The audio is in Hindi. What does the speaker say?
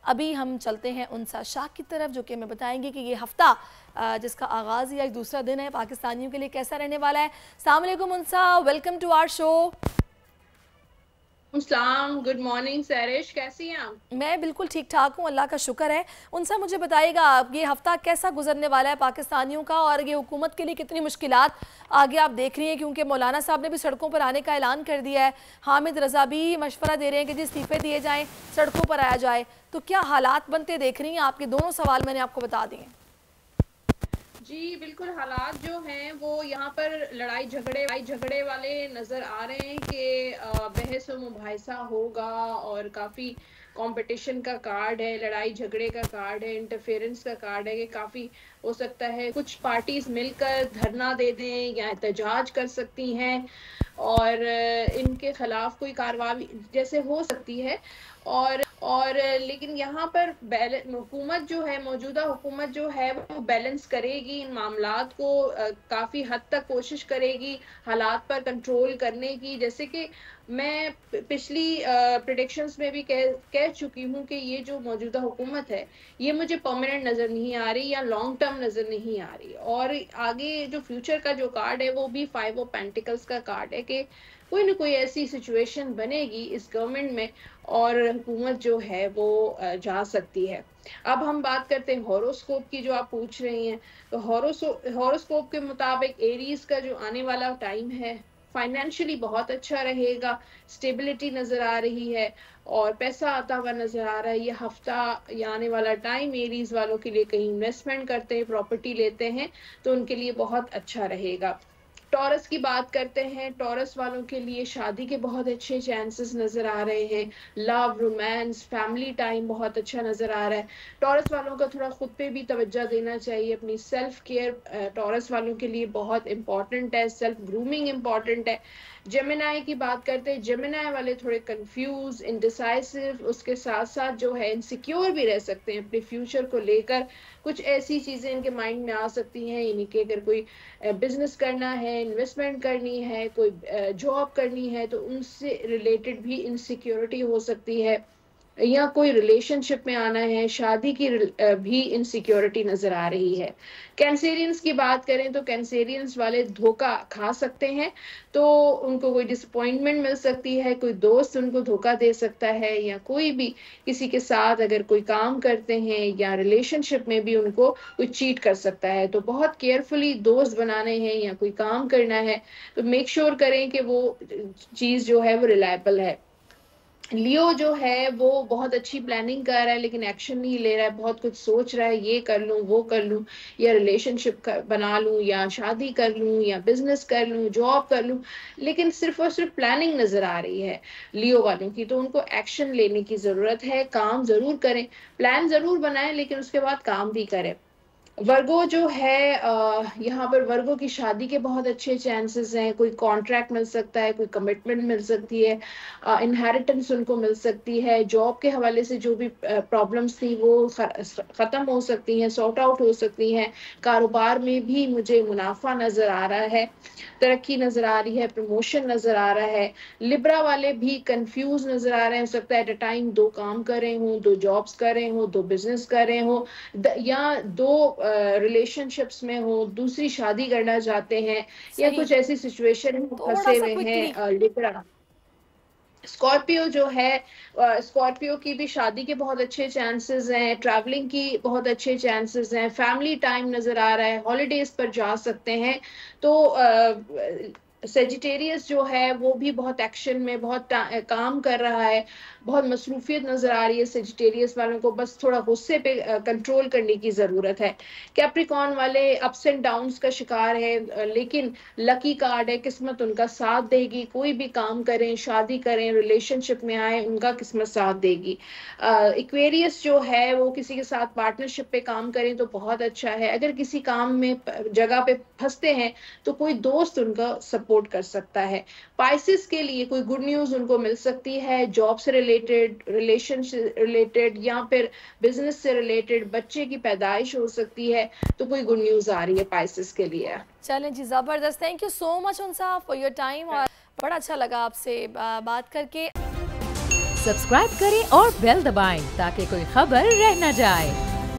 अभी हम चलते हैं उनसा शाह की तरफ, जो कि हमें बताएंगे कि ये हफ्ता जिसका आगाज़ या दूसरा दिन है पाकिस्तानियों के लिए कैसा रहने वाला है। अस्सलाम वालेकुम Unsa, welcome to our show. Good morning Sairish, कैसी हैं आप? मैं बिल्कुल ठीक ठाक हूँ, अल्लाह का शुक्र है। उनसा मुझे बताइएगा आप ये हफ़्ता कैसा गुजरने वाला है पाकिस्तानियों का, और ये हुकूमत के लिए कितनी मुश्किलात आगे आप देख रही हैं, क्योंकि मौलाना साहब ने भी सड़कों पर आने का ऐलान कर दिया है। हामिद रज़ा भी मशवरा दे रहे हैं कि जी इस्तीफ़े दिए जाएँ, सड़कों पर आया जाए। तो क्या हालात बनते देख रही हैं? आपके दोनों सवाल मैंने आपको बता दिए। जी बिल्कुल, हालात जो हैं वो यहाँ पर लड़ाई झगड़े वाले नज़र आ रहे हैं कि बहस व मुबाहिसा होगा और काफ़ी कंपटीशन का कार्ड है, लड़ाई झगड़े का कार्ड है, इंटरफेरेंस का कार्ड है कि काफ़ी हो सकता है कुछ पार्टीज मिलकर धरना दे दें या एहतजाज कर सकती हैं और इनके खिलाफ कोई कार्रवाई जैसे हो सकती है। और लेकिन यहाँ पर हुकूमत जो है, मौजूदा हुकूमत जो है वो बैलेंस करेगी इन मामलात को, काफ़ी हद तक कोशिश करेगी हालात पर कंट्रोल करने की। जैसे कि मैं पिछली प्रेडिक्शंस में भी कह चुकी हूँ कि ये जो मौजूदा हुकूमत है ये मुझे परमानेंट नज़र नहीं आ रही या लॉन्ग टर्म नज़र नहीं आ रही। और आगे जो फ्यूचर का जो कार्ड है वो भी 5 ऑफ पेंटिकल्स का कार्ड है कि कोई ना कोई ऐसी सिचुएशन बनेगी इस गवर्नमेंट में और हुकूमत जो है वो जा सकती है। अब हम बात करते हैं हॉरोस्कोप की, जो आप पूछ रही हैं। तो हॉरोस्कोप के मुताबिक एरीज का जो आने वाला टाइम है फाइनेंशियली बहुत अच्छा रहेगा, स्टेबिलिटी नज़र आ रही है और पैसा आता हुआ नज़र आ रहा है। ये हफ्ता या आने वाला टाइम एरीज वालों के लिए, कहीं इन्वेस्टमेंट करते हैं, प्रॉपर्टी लेते हैं तो उनके लिए बहुत अच्छा रहेगा। टॉरस की बात करते हैं, टॉरस वालों के लिए शादी के बहुत अच्छे चांसेस नज़र आ रहे हैं, लव, रोमांस, फैमिली टाइम बहुत अच्छा नज़र आ रहा है। टॉरस वालों का थोड़ा खुद पे भी तवज्जो देना चाहिए, अपनी सेल्फ केयर टॉरस वालों के लिए बहुत इंपॉर्टेंट है, सेल्फ ग्रूमिंग इंपॉर्टेंट है। जेमिनाई की बात करते हैं, जेमिनाई वाले थोड़े कंफ्यूज, इनडिसाइसिव, उसके साथ साथ जो है इनसिक्योर भी रह सकते हैं अपने फ्यूचर को लेकर। कुछ ऐसी चीज़ें इनके माइंड में आ सकती हैं, यानी कि अगर कोई बिजनेस करना है, इन्वेस्टमेंट करनी है, कोई जॉब करनी है तो उनसे रिलेटेड भी इनसिक्योरिटी हो सकती है, या कोई रिलेशनशिप में आना है, शादी की भी इनसिक्योरिटी नजर आ रही है। कैंसेरियंस की बात करें तो कैंसेरियंस वाले धोखा खा सकते हैं, तो उनको कोई डिसअपॉइंटमेंट मिल सकती है, कोई दोस्त उनको धोखा दे सकता है, या कोई भी किसी के साथ अगर कोई काम करते हैं या रिलेशनशिप में भी उनको कोई चीट कर सकता है। तो बहुत केयरफुली दोस्त बनाने हैं या कोई काम करना है तो मेक श्योर करें कि वो चीज़ जो है वो रिलायबल है। लियो जो है वो बहुत अच्छी प्लानिंग कर रहा है लेकिन एक्शन नहीं ले रहा है, बहुत कुछ सोच रहा है, ये कर लूं, वो कर लूं, या रिलेशनशिप बना लूं, या शादी कर लूं, या बिजनेस कर लूं, जॉब कर लूं, लेकिन सिर्फ और सिर्फ प्लानिंग नजर आ रही है लियो वालों की। तो उनको एक्शन लेने की जरूरत है, काम जरूर करें, प्लान जरूर बनाएं लेकिन उसके बाद काम भी करें। वर्गो जो है यहाँ पर वर्गो की शादी के बहुत अच्छे चांसेस हैं, कोई कॉन्ट्रैक्ट मिल सकता है, कोई कमिटमेंट मिल सकती है, इनहेरिटेंस उनको मिल सकती है, जॉब के हवाले से जो भी प्रॉब्लम्स थी वो ख़त्म हो सकती हैं, सॉर्ट आउट हो सकती हैं। कारोबार में भी मुझे मुनाफा नज़र आ रहा है, तरक्की नज़र आ रही है, प्रमोशन नज़र आ रहा है। लिब्रा वाले भी कंफ्यूज नज़र आ रहे हैं, हो सकता है एट अ टाइम 2 काम कर रहे हों, 2 जॉब्स कर रहे हों, 2 बिजनेस कर रहे हों, या 2 रिलेशनशिप्स में हो, दूसरी शादी करना चाहते हैं, या सही, कुछ ऐसी सिचुएशन में थोड़ा फंसे सा हुए क्विकली। हैं लिब्रा। स्कॉर्पियो जो है, स्कॉर्पियो की भी शादी के बहुत अच्छे चांसेस हैं, ट्रैवलिंग की बहुत अच्छे चांसेस हैं, फैमिली टाइम नज़र आ रहा है, हॉलीडेज पर जा सकते हैं। तो सेजिटेरियस जो है वो भी बहुत एक्शन में, बहुत काम कर रहा है, बहुत मसरूफियत नज़र आ रही है सेजिटेरियस वालों को, बस थोड़ा गुस्से पे कंट्रोल करने की ज़रूरत है। कैप्रिकॉर्न वाले अप्स एंड डाउन्स का शिकार है, लेकिन लकी कार्ड है, किस्मत उनका साथ देगी, कोई भी काम करें, शादी करें, रिलेशनशिप में आए, उनका किस्मत साथ देगी। इक्वेरियस जो है वो किसी के साथ पार्टनरशिप पे काम करें तो बहुत अच्छा है, अगर किसी काम में जगह पे फंसते हैं तो कोई दोस्त उनका सपोर्ट कर सकता है। पाइसिस के लिए कोई गुड न्यूज़ उनको मिल सकती है, जॉब से रिलेटेड, रिलेशन से रिलेटेड, या फिर बिजनेस से रिलेटेड, बच्चे की पैदाइश हो सकती है, तो कोई गुड न्यूज़ आ रही है पाइसिस के लिए। चलें जी, ज़बरदस्त, thank you so much Unsa for your time, और बड़ा अच्छा लगा आपसे बात करके। सब्सक्राइब करें और बेल दबाएं ताकि कोई खबर रह न जाए।